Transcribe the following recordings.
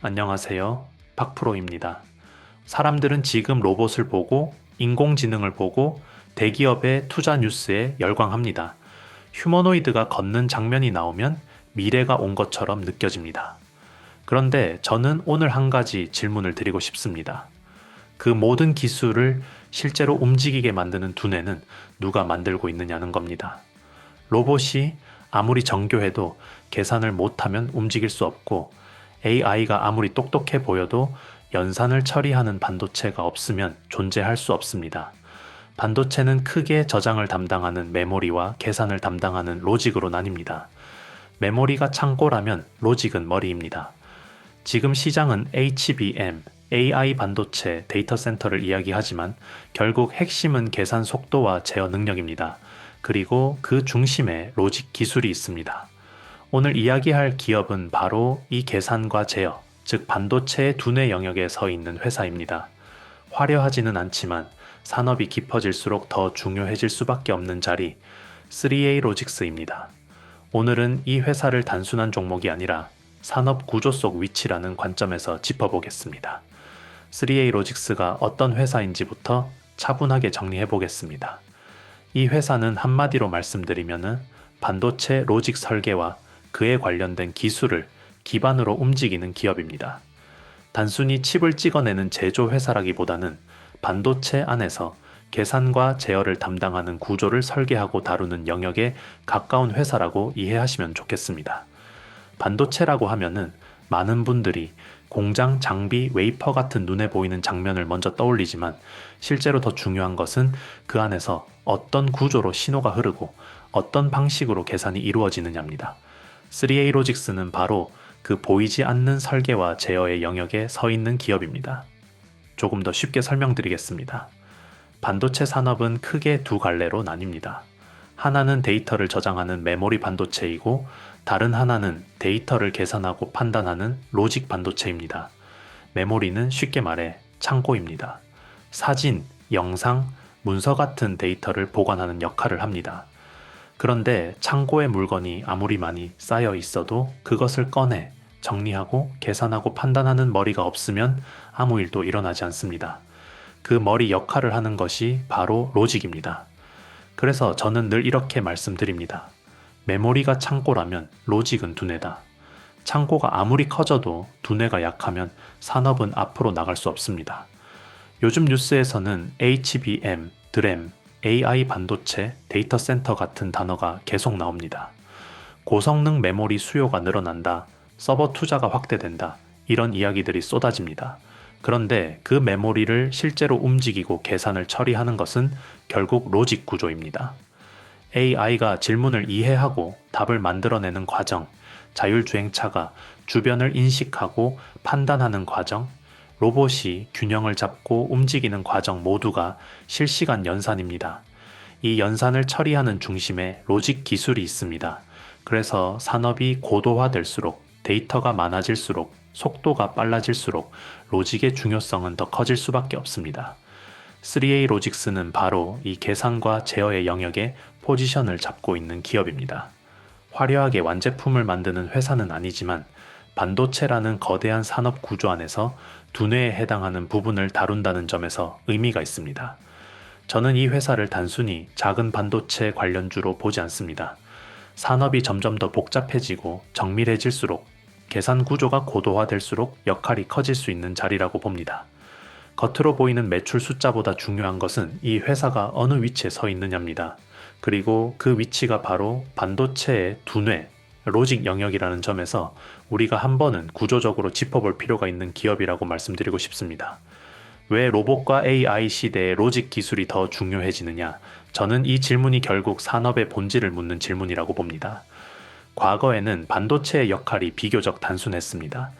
안녕하세요. 박프로입니다. 사람들은 지금 로봇을 보고 인공지능을 보고 대기업의 투자 뉴스에 열광합니다. 휴머노이드가 걷는 장면이 나오면 미래가 온 것처럼 느껴집니다. 그런데 저는 오늘 한 가지 질문을 드리고 싶습니다. 그 모든 기술을 실제로 움직이게 만드는 두뇌는 누가 만들고 있느냐는 겁니다. 로봇이 아무리 정교해도 계산을 못하면 움직일 수 없고 AI가 아무리 똑똑해 보여도 연산을 처리하는 반도체가 없으면 존재할 수 없습니다. 반도체는 크게 저장을 담당하는 메모리와 계산을 담당하는 로직으로 나뉩니다. 메모리가 창고라면 로직은 머리입니다. 지금 시장은 HBM, AI 반도체 데이터 센터를 이야기하지만 결국 핵심은 계산 속도와 제어 능력입니다. 그리고 그 중심에 로직 기술이 있습니다. 오늘 이야기할 기업은 바로 이 계산과 제어, 즉 반도체의 두뇌 영역에 서 있는 회사입니다. 화려하지는 않지만 산업이 깊어질수록 더 중요해질 수밖에 없는 자리, 3A 로직스입니다. 오늘은 이 회사를 단순한 종목이 아니라 산업 구조 속 위치라는 관점에서 짚어보겠습니다. 3A 로직스가 어떤 회사인지부터 차분하게 정리해 보겠습니다. 이 회사는 한마디로 말씀드리면 반도체 로직 설계와 그에 관련된 기술을 기반으로 움직이는 기업입니다. 단순히 칩을 찍어내는 제조 회사라기보다는 반도체 안에서 계산과 제어를 담당하는 구조를 설계하고 다루는 영역에 가까운 회사라고 이해하시면 좋겠습니다. 반도체라고 하면은 많은 분들이 공장 장비 웨이퍼 같은 눈에 보이는 장면을 먼저 떠올리지만 실제로 더 중요한 것은 그 안에서 어떤 구조로 신호가 흐르고 어떤 방식으로 계산이 이루어지느냐입니다. 3A 로직스는 바로 그 보이지 않는 설계와 제어의 영역에 서 있는 기업입니다. 조금 더 쉽게 설명드리겠습니다. 반도체 산업은 크게 두 갈래로 나뉩니다. 하나는 데이터를 저장하는 메모리 반도체이고 다른 하나는 데이터를 계산하고 판단하는 로직 반도체입니다. 메모리는 쉽게 말해 창고입니다. 사진, 영상, 문서 같은 데이터를 보관하는 역할을 합니다. 그런데 창고에 물건이 아무리 많이 쌓여 있어도 그것을 꺼내 정리하고 계산하고 판단하는 머리가 없으면 아무 일도 일어나지 않습니다. 그 머리 역할을 하는 것이 바로 로직입니다. 그래서 저는 늘 이렇게 말씀드립니다. 메모리가 창고라면 로직은 두뇌다. 창고가 아무리 커져도 두뇌가 약하면 산업은 앞으로 나갈 수 없습니다. 요즘 뉴스에서는 HBM, 드램, AI 반도체, 데이터 센터 같은 단어가 계속 나옵니다. 고성능 메모리 수요가 늘어난다, 서버 투자가 확대된다, 이런 이야기들이 쏟아집니다. 그런데 그 메모리를 실제로 움직이고 계산을 처리하는 것은 결국 로직 구조입니다. AI가 질문을 이해하고 답을 만들어내는 과정, 자율주행차가 주변을 인식하고 판단하는 과정, 로봇이 균형을 잡고 움직이는 과정 모두가 실시간 연산입니다. 이 연산을 처리하는 중심에 로직 기술이 있습니다. 그래서 산업이 고도화될수록 데이터가 많아질수록 속도가 빨라질수록 로직의 중요성은 더 커질 수밖에 없습니다. 3A 로직스는 바로 이 계산과 제어의 영역에 포지션을 잡고 있는 기업입니다. 화려하게 완제품을 만드는 회사는 아니지만 반도체라는 거대한 산업 구조 안에서 두뇌에 해당하는 부분을 다룬다는 점에서 의미가 있습니다. 저는 이 회사를 단순히 작은 반도체 관련주로 보지 않습니다. 산업이 점점 더 복잡해지고 정밀해질수록 계산 구조가 고도화될수록 역할이 커질 수 있는 자리라고 봅니다. 겉으로 보이는 매출 숫자보다 중요한 것은 이 회사가 어느 위치에 서 있느냐입니다. 그리고 그 위치가 바로 반도체의 두뇌, 로직 영역이라는 점에서 우리가 한 번은 구조적으로 짚어볼 필요가 있는 기업이라고 말씀드리고 싶습니다. 왜 로봇과 AI 시대에 로직 기술이 더 중요해지느냐? 저는 이 질문이 결국 산업의 본질을 묻는 질문이라고 봅니다. 과거에는 반도체의 역할이 비교적 단순했습니다.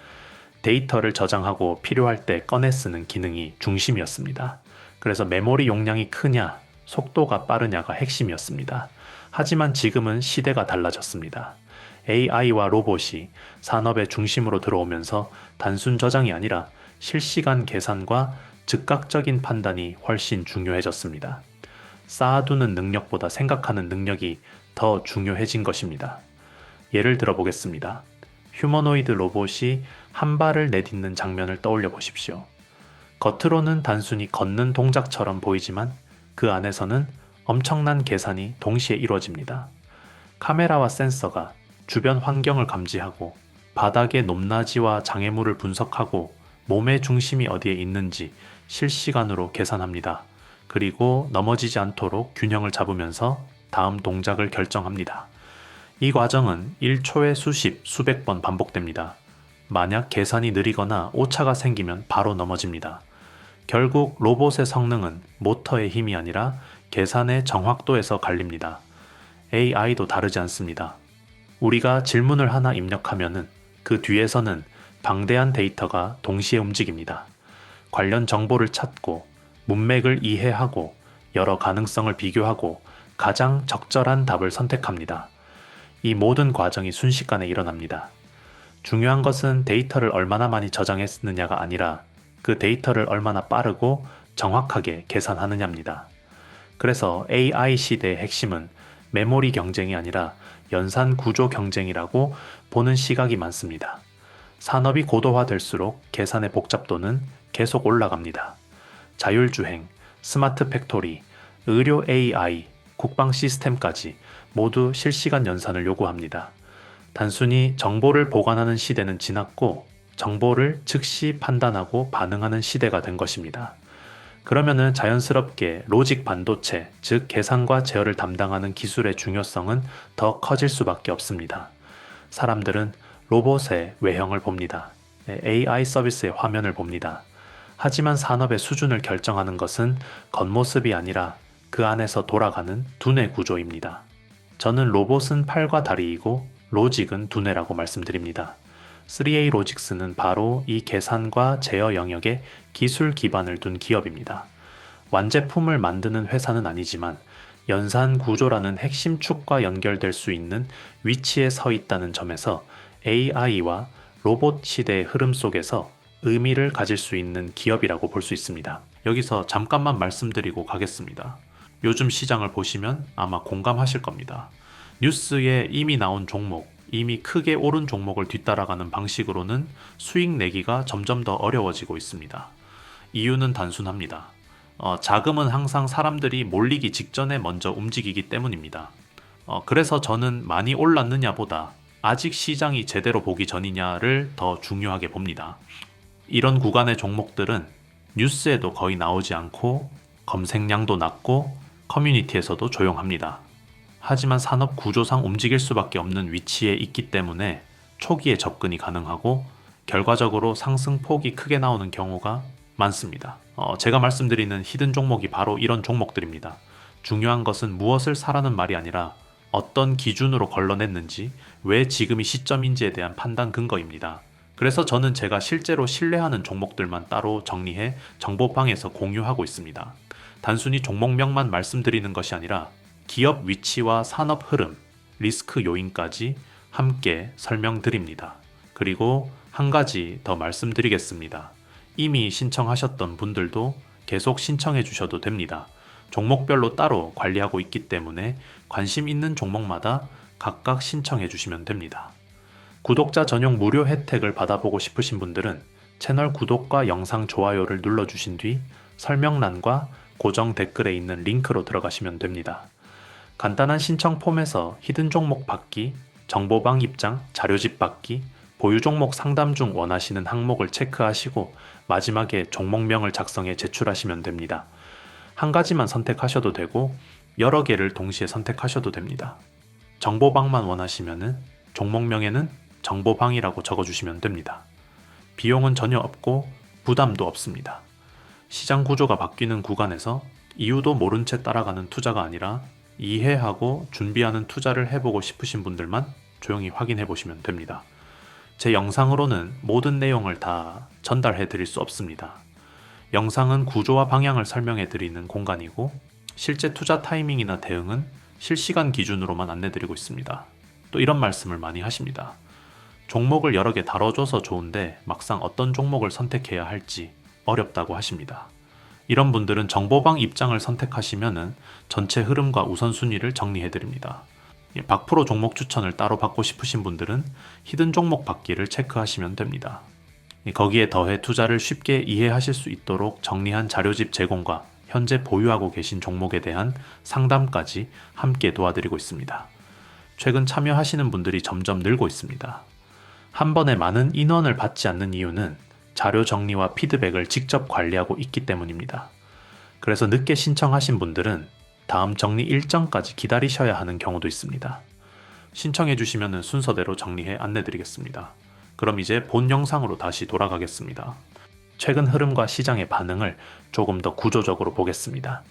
데이터를 저장하고 필요할 때 꺼내 쓰는 기능이 중심이었습니다. 그래서 메모리 용량이 크냐, 속도가 빠르냐가 핵심이었습니다. 하지만 지금은 시대가 달라졌습니다. AI와 로봇이 산업의 중심으로 들어오면서 단순 저장이 아니라 실시간 계산과 즉각적인 판단이 훨씬 중요해졌습니다. 쌓아두는 능력보다 생각하는 능력이 더 중요해진 것입니다. 예를 들어 보겠습니다. 휴머노이드 로봇이 한 발을 내딛는 장면을 떠올려 보십시오. 겉으로는 단순히 걷는 동작처럼 보이지만 그 안에서는 엄청난 계산이 동시에 이루어집니다. 카메라와 센서가 주변 환경을 감지하고 바닥의 높낮이와 장애물을 분석하고 몸의 중심이 어디에 있는지 실시간으로 계산합니다. 그리고 넘어지지 않도록 균형을 잡으면서 다음 동작을 결정합니다. 이 과정은 1초에 수십, 수백 번 반복됩니다. 만약 계산이 느리거나 오차가 생기면 바로 넘어집니다. 결국 로봇의 성능은 모터의 힘이 아니라 계산의 정확도에서 갈립니다. AI도 다르지 않습니다. 우리가 질문을 하나 입력하면은 그 뒤에서는 방대한 데이터가 동시에 움직입니다. 관련 정보를 찾고 문맥을 이해하고 여러 가능성을 비교하고 가장 적절한 답을 선택합니다. 이 모든 과정이 순식간에 일어납니다. 중요한 것은 데이터를 얼마나 많이 저장했느냐가 아니라 그 데이터를 얼마나 빠르고 정확하게 계산하느냐입니다. 그래서 AI 시대의 핵심은 메모리 경쟁이 아니라 연산 구조 경쟁이라고 보는 시각이 많습니다. 산업이 고도화될수록 계산의 복잡도는 계속 올라갑니다. 자율주행, 스마트 팩토리, 의료 AI, 국방 시스템까지 모두 실시간 연산을 요구합니다. 단순히 정보를 보관하는 시대는 지났고 정보를 즉시 판단하고 반응하는 시대가 된 것입니다. 그러면은 자연스럽게 로직 반도체, 즉 계산과 제어를 담당하는 기술의 중요성은 더 커질 수밖에 없습니다. 사람들은 로봇의 외형을 봅니다. AI 서비스의 화면을 봅니다. 하지만 산업의 수준을 결정하는 것은 겉모습이 아니라 그 안에서 돌아가는 두뇌 구조입니다. 저는 로봇은 팔과 다리이고 로직은 두뇌라고 말씀드립니다. 3A 로직스는 바로 이 계산과 제어 영역에 기술 기반을 둔 기업입니다. 완제품을 만드는 회사는 아니지만 연산 구조라는 핵심 축과 연결될 수 있는 위치에 서 있다는 점에서 AI와 로봇 시대의 흐름 속에서 의미를 가질 수 있는 기업이라고 볼 수 있습니다. 여기서 잠깐만 말씀드리고 가겠습니다. 요즘 시장을 보시면 아마 공감하실 겁니다. 뉴스에 이미 나온 종목, 이미 크게 오른 종목을 뒤따라가는 방식으로는 수익 내기가 점점 더 어려워지고 있습니다. 이유는 단순합니다. 자금은 항상 사람들이 몰리기 직전에 먼저 움직이기 때문입니다. 그래서 저는 많이 올랐느냐보다 아직 시장이 제대로 보기 전이냐를 더 중요하게 봅니다. 이런 구간의 종목들은 뉴스에도 거의 나오지 않고 검색량도 낮고 커뮤니티에서도 조용합니다. 하지만 산업 구조상 움직일 수밖에 없는 위치에 있기 때문에 초기에 접근이 가능하고 결과적으로 상승폭이 크게 나오는 경우가 많습니다. 제가 말씀드리는 히든 종목이 바로 이런 종목들입니다. 중요한 것은 무엇을 사라는 말이 아니라 어떤 기준으로 걸러냈는지, 왜 지금이 시점인지에 대한 판단 근거입니다. 그래서 저는 제가 실제로 신뢰하는 종목들만 따로 정리해 정보방에서 공유하고 있습니다. 단순히 종목명만 말씀드리는 것이 아니라 기업 위치와 산업 흐름, 리스크 요인까지 함께 설명드립니다. 그리고 한 가지 더 말씀드리겠습니다. 이미 신청하셨던 분들도 계속 신청해 주셔도 됩니다. 종목별로 따로 관리하고 있기 때문에 관심 있는 종목마다 각각 신청해 주시면 됩니다. 구독자 전용 무료 혜택을 받아보고 싶으신 분들은 채널 구독과 영상 좋아요를 눌러주신 뒤 설명란과 고정 댓글에 있는 링크로 들어가시면 됩니다. 간단한 신청 폼에서 히든 종목 받기, 정보방 입장, 자료집 받기, 보유 종목 상담 중 원하시는 항목을 체크하시고 마지막에 종목명을 작성해 제출하시면 됩니다. 한 가지만 선택하셔도 되고 여러 개를 동시에 선택하셔도 됩니다. 정보방만 원하시면은 종목명에는 정보방이라고 적어주시면 됩니다. 비용은 전혀 없고 부담도 없습니다. 시장 구조가 바뀌는 구간에서 이유도 모른 채 따라가는 투자가 아니라 이해하고 준비하는 투자를 해보고 싶으신 분들만 조용히 확인해 보시면 됩니다. 제 영상으로는 모든 내용을 다 전달해 드릴 수 없습니다. 영상은 구조와 방향을 설명해 드리는 공간이고 실제 투자 타이밍이나 대응은 실시간 기준으로만 안내 드리고 있습니다. 또 이런 말씀을 많이 하십니다. 종목을 여러 개 다뤄줘서 좋은데 막상 어떤 종목을 선택해야 할지 어렵다고 하십니다. 이런 분들은 정보방 입장을 선택하시면은 전체 흐름과 우선순위를 정리해 드립니다. 박프로 종목 추천을 따로 받고 싶으신 분들은 히든 종목 받기를 체크하시면 됩니다. 거기에 더해 투자를 쉽게 이해하실 수 있도록 정리한 자료집 제공과 현재 보유하고 계신 종목에 대한 상담까지 함께 도와드리고 있습니다. 최근 참여하시는 분들이 점점 늘고 있습니다. 한 번에 많은 인원을 받지 않는 이유는 자료 정리와 피드백을 직접 관리하고 있기 때문입니다. 그래서 늦게 신청하신 분들은 다음 정리 일정까지 기다리셔야 하는 경우도 있습니다. 신청해 주시면 순서대로 정리해 안내드리겠습니다. 그럼 이제 본 영상으로 다시 돌아가겠습니다. 최근 흐름과 시장의 반응을 조금 더 구조적으로 보겠습니다.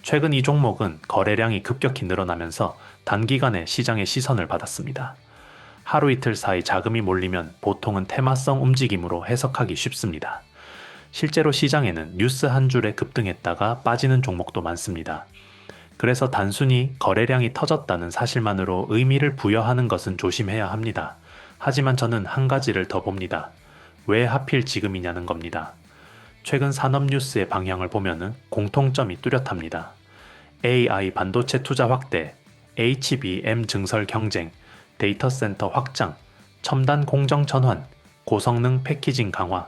최근 이 종목은 거래량이 급격히 늘어나면서 단기간에 시장의 시선을 받았습니다. 하루 이틀 사이 자금이 몰리면 보통은 테마성 움직임으로 해석하기 쉽습니다. 실제로 시장에는 뉴스 한 줄에 급등했다가 빠지는 종목도 많습니다. 그래서 단순히 거래량이 터졌다는 사실만으로 의미를 부여하는 것은 조심해야 합니다. 하지만 저는 한 가지를 더 봅니다. 왜 하필 지금이냐는 겁니다. 최근 산업 뉴스의 방향을 보면은 공통점이 뚜렷합니다. AI 반도체 투자 확대, HBM 증설 경쟁, 데이터 센터 확장, 첨단 공정 전환, 고성능 패키징 강화.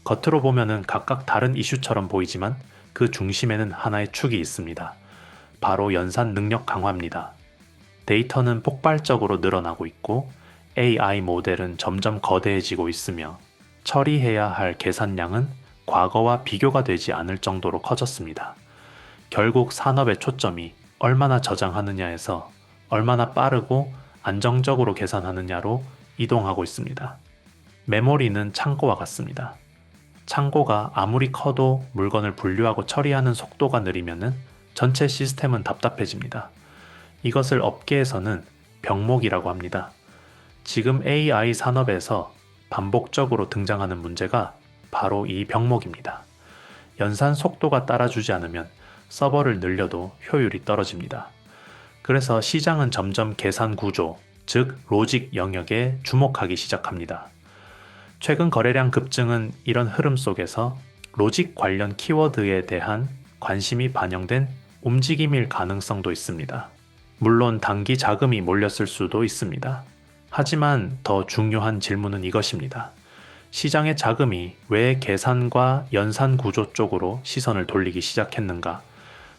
겉으로 보면은 각각 다른 이슈처럼 보이지만 그 중심에는 하나의 축이 있습니다. 바로 연산 능력 강화입니다. 데이터는 폭발적으로 늘어나고 있고 AI 모델은 점점 거대해지고 있으며 처리해야 할 계산량은 과거와 비교가 되지 않을 정도로 커졌습니다. 결국 산업의 초점이 얼마나 저장하느냐에서 얼마나 빠르고 안정적으로 계산하느냐로 이동하고 있습니다. 메모리는 창고와 같습니다. 창고가 아무리 커도 물건을 분류하고 처리하는 속도가 느리면은 전체 시스템은 답답해집니다. 이것을 업계에서는 병목이라고 합니다. 지금 AI 산업에서 반복적으로 등장하는 문제가 바로 이 병목입니다. 연산 속도가 따라주지 않으면 서버를 늘려도 효율이 떨어집니다. 그래서 시장은 점점 계산 구조, 즉 로직 영역에 주목하기 시작합니다. 최근 거래량 급증은 이런 흐름 속에서 로직 관련 키워드에 대한 관심이 반영된 움직임일 가능성도 있습니다. 물론 단기 자금이 몰렸을 수도 있습니다. 하지만 더 중요한 질문은 이것입니다. 시장의 자금이 왜 계산과 연산 구조 쪽으로 시선을 돌리기 시작했는가?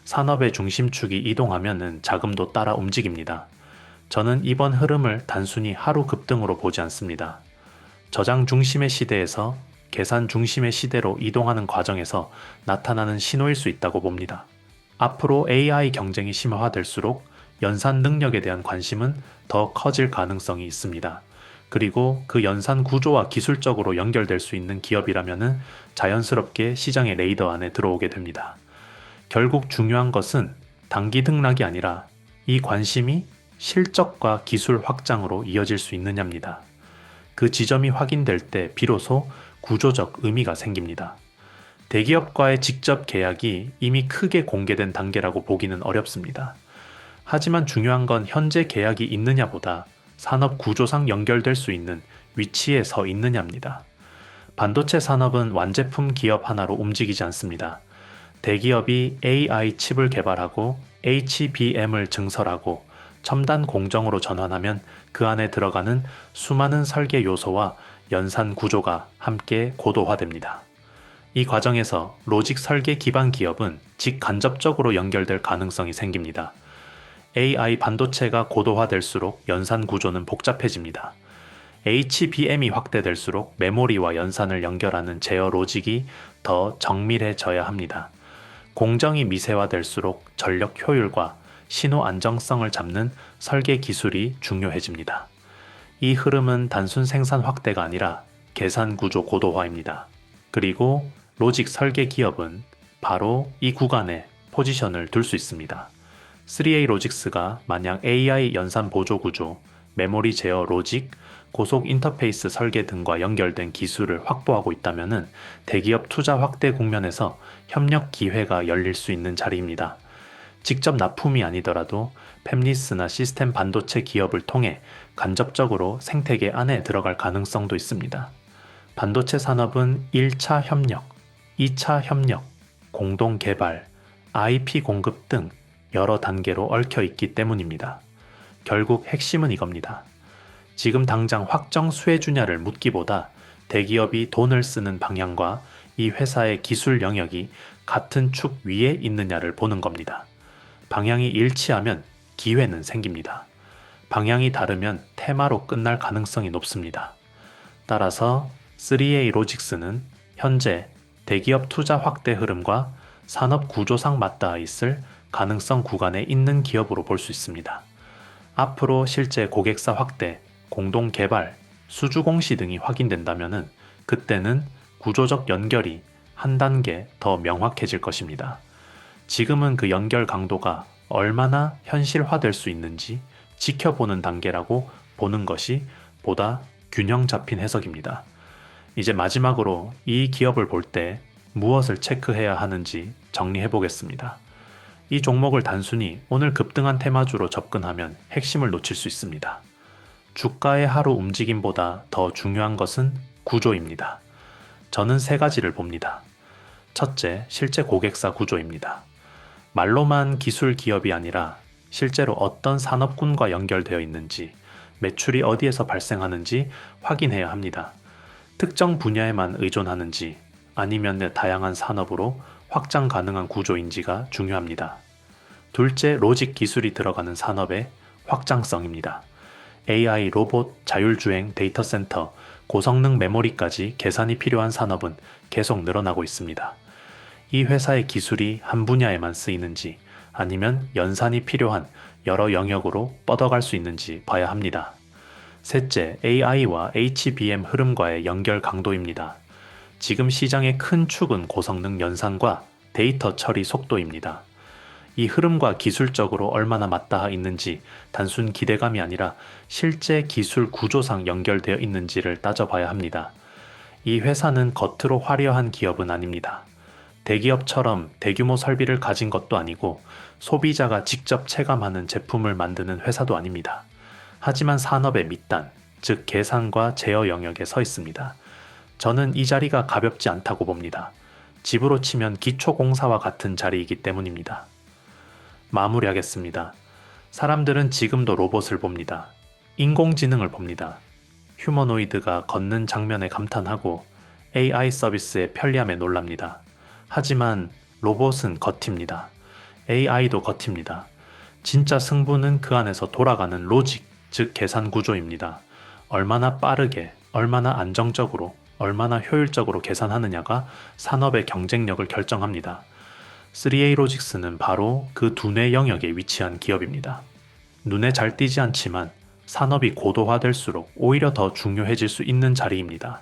산업의 중심축이 이동하면 자금도 따라 움직입니다. 저는 이번 흐름을 단순히 하루 급등으로 보지 않습니다. 저장 중심의 시대에서 계산 중심의 시대로 이동하는 과정에서 나타나는 신호일 수 있다고 봅니다. 앞으로 AI 경쟁이 심화될수록 연산 능력에 대한 관심은 더 커질 가능성이 있습니다. 그리고 그 연산 구조와 기술적으로 연결될 수 있는 기업이라면 자연스럽게 시장의 레이더 안에 들어오게 됩니다. 결국 중요한 것은 단기 등락이 아니라 이 관심이 실적과 기술 확장으로 이어질 수 있느냐입니다. 그 지점이 확인될 때 비로소 구조적 의미가 생깁니다. 대기업과의 직접 계약이 이미 크게 공개된 단계라고 보기는 어렵습니다. 하지만 중요한 건 현재 계약이 있느냐보다 산업 구조상 연결될 수 있는 위치에 서 있느냐입니다. 반도체 산업은 완제품 기업 하나로 움직이지 않습니다. 대기업이 AI 칩을 개발하고 HBM을 증설하고 첨단 공정으로 전환하면 그 안에 들어가는 수많은 설계 요소와 연산 구조가 함께 고도화됩니다. 이 과정에서 로직 설계 기반 기업은 직간접적으로 연결될 가능성이 생깁니다. AI 반도체가 고도화될수록 연산 구조는 복잡해집니다. HBM이 확대될수록 메모리와 연산을 연결하는 제어 로직이 더 정밀해져야 합니다. 공정이 미세화될수록 전력 효율과 신호 안정성을 잡는 설계 기술이 중요해집니다. 이 흐름은 단순 생산 확대가 아니라 계산 구조 고도화입니다. 그리고 로직 설계 기업은 바로 이 구간에 포지션을 둘 수 있습니다. 3A 로직스가 만약 AI 연산 보조 구조, 메모리 제어 로직, 고속 인터페이스 설계 등과 연결된 기술을 확보하고 있다면 대기업 투자 확대 국면에서 협력 기회가 열릴 수 있는 자리입니다. 직접 납품이 아니더라도 팹리스나 시스템 반도체 기업을 통해 간접적으로 생태계 안에 들어갈 가능성도 있습니다. 반도체 산업은 1차 협력, 2차 협력, 공동 개발, IP 공급 등 여러 단계로 얽혀 있기 때문입니다. 결국 핵심은 이겁니다. 지금 당장 확정 수혜주냐를 묻기보다 대기업이 돈을 쓰는 방향과 이 회사의 기술 영역이 같은 축 위에 있느냐를 보는 겁니다. 방향이 일치하면 기회는 생깁니다. 방향이 다르면 테마로 끝날 가능성이 높습니다. 따라서 3A 로직스는 현재 대기업 투자 확대 흐름과 산업 구조상 맞닿아 있을 가능성 구간에 있는 기업으로 볼 수 있습니다. 앞으로 실제 고객사 확대, 공동 개발, 수주 공시 등이 확인된다면 그때는 구조적 연결이 한 단계 더 명확해질 것입니다. 지금은 그 연결 강도가 얼마나 현실화될 수 있는지 지켜보는 단계라고 보는 것이 보다 균형 잡힌 해석입니다. 이제 마지막으로 이 기업을 볼 때 무엇을 체크해야 하는지 정리해 보겠습니다. 이 종목을 단순히 오늘 급등한 테마주로 접근하면 핵심을 놓칠 수 있습니다. 주가의 하루 움직임보다 더 중요한 것은 구조입니다. 저는 세 가지를 봅니다. 첫째, 실제 고객사 구조입니다. 말로만 기술 기업이 아니라 실제로 어떤 산업군과 연결되어 있는지, 매출이 어디에서 발생하는지 확인해야 합니다. 특정 분야에만 의존하는지 아니면 다양한 산업으로 확장 가능한 구조인지가 중요합니다. 둘째, 로직 기술이 들어가는 산업의 확장성입니다. AI, 로봇, 자율주행, 데이터 센터, 고성능 메모리까지 계산이 필요한 산업은 계속 늘어나고 있습니다. 이 회사의 기술이 한 분야에만 쓰이는지 아니면 연산이 필요한 여러 영역으로 뻗어갈 수 있는지 봐야 합니다. 셋째, AI와 HBM 흐름과의 연결 강도입니다. 지금 시장의 큰 축은 고성능 연산과 데이터 처리 속도입니다. 이 흐름과 기술적으로 얼마나 맞닿아 있는지 단순 기대감이 아니라 실제 기술 구조상 연결되어 있는지를 따져봐야 합니다. 이 회사는 겉으로 화려한 기업은 아닙니다. 대기업처럼 대규모 설비를 가진 것도 아니고 소비자가 직접 체감하는 제품을 만드는 회사도 아닙니다. 하지만 산업의 밑단, 즉 계산과 제어 영역에 서 있습니다. 저는 이 자리가 가볍지 않다고 봅니다. 집으로 치면 기초공사와 같은 자리이기 때문입니다. 마무리하겠습니다. 사람들은 지금도 로봇을 봅니다. 인공지능을 봅니다. 휴머노이드가 걷는 장면에 감탄하고 AI 서비스의 편리함에 놀랍니다. 하지만 로봇은 겉입니다. AI도 겉입니다. 진짜 승부는 그 안에서 돌아가는 로직, 즉 계산 구조입니다. 얼마나 빠르게, 얼마나 안정적으로, 얼마나 효율적으로 계산하느냐가 산업의 경쟁력을 결정합니다. 3A 로직스는 바로 그 두뇌 영역에 위치한 기업입니다. 눈에 잘 띄지 않지만 산업이 고도화될수록 오히려 더 중요해질 수 있는 자리입니다.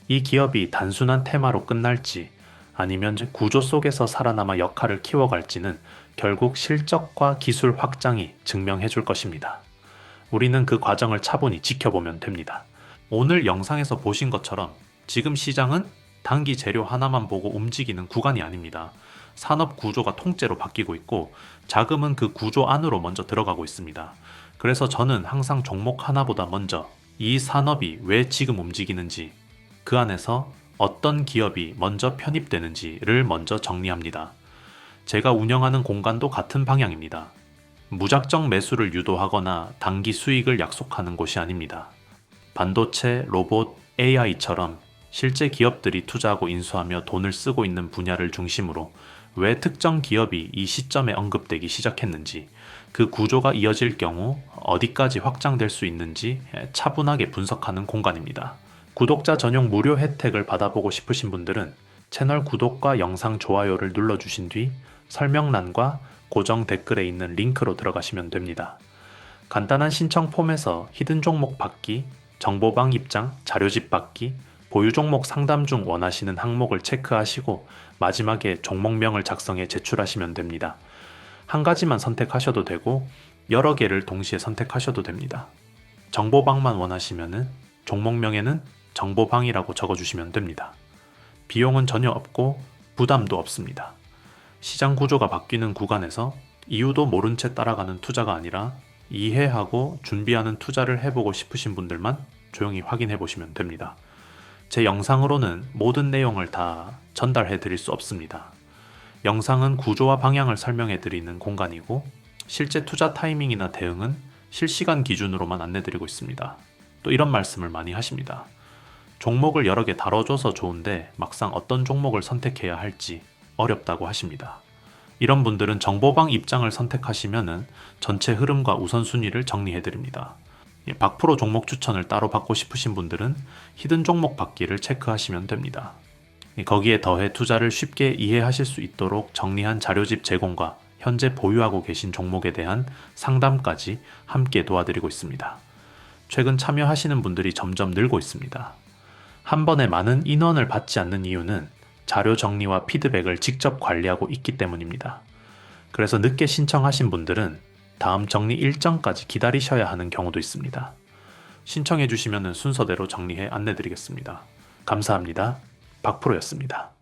이 기업이 단순한 테마로 끝날지 아니면 구조 속에서 살아남아 역할을 키워갈지는 결국 실적과 기술 확장이 증명해 줄 것입니다. 우리는 그 과정을 차분히 지켜보면 됩니다. 오늘 영상에서 보신 것처럼 지금 시장은 단기 재료 하나만 보고 움직이는 구간이 아닙니다. 산업 구조가 통째로 바뀌고 있고 자금은 그 구조 안으로 먼저 들어가고 있습니다. 그래서 저는 항상 종목 하나보다 먼저 이 산업이 왜 지금 움직이는지, 그 안에서 어떤 기업이 먼저 편입되는지를 먼저 정리합니다. 제가 운영하는 공간도 같은 방향입니다. 무작정 매수를 유도하거나 단기 수익을 약속하는 곳이 아닙니다. 반도체, 로봇, AI처럼 실제 기업들이 투자하고 인수하며 돈을 쓰고 있는 분야를 중심으로 왜 특정 기업이 이 시점에 언급되기 시작했는지, 그 구조가 이어질 경우 어디까지 확장될 수 있는지 차분하게 분석하는 공간입니다. 구독자 전용 무료 혜택을 받아보고 싶으신 분들은 채널 구독과 영상 좋아요를 눌러주신 뒤 설명란과 고정 댓글에 있는 링크로 들어가시면 됩니다. 간단한 신청 폼에서 히든 종목 받기, 정보방 입장, 자료집 받기, 보유 종목 상담 중 원하시는 항목을 체크하시고 마지막에 종목명을 작성해 제출하시면 됩니다. 한 가지만 선택하셔도 되고 여러 개를 동시에 선택하셔도 됩니다. 정보방만 원하시면 종목명에는 정보방이라고 적어주시면 됩니다. 비용은 전혀 없고 부담도 없습니다. 시장 구조가 바뀌는 구간에서 이유도 모른 채 따라가는 투자가 아니라 이해하고 준비하는 투자를 해보고 싶으신 분들만 조용히 확인해 보시면 됩니다. 제 영상으로는 모든 내용을 다 전달해 드릴 수 없습니다. 영상은 구조와 방향을 설명해 드리는 공간이고 실제 투자 타이밍이나 대응은 실시간 기준으로만 안내드리고 있습니다. 또 이런 말씀을 많이 하십니다. 종목을 여러 개 다뤄줘서 좋은데 막상 어떤 종목을 선택해야 할지 어렵다고 하십니다. 이런 분들은 정보방 입장을 선택하시면은 전체 흐름과 우선순위를 정리해드립니다. 박프로 종목 추천을 따로 받고 싶으신 분들은 히든 종목 받기를 체크하시면 됩니다. 거기에 더해 투자를 쉽게 이해하실 수 있도록 정리한 자료집 제공과 현재 보유하고 계신 종목에 대한 상담까지 함께 도와드리고 있습니다. 최근 참여하시는 분들이 점점 늘고 있습니다. 한 번에 많은 인원을 받지 않는 이유는 자료 정리와 피드백을 직접 관리하고 있기 때문입니다. 그래서 늦게 신청하신 분들은 다음 정리 일정까지 기다리셔야 하는 경우도 있습니다. 신청해 주시면 순서대로 정리해 안내드리겠습니다. 감사합니다. 박프로였습니다.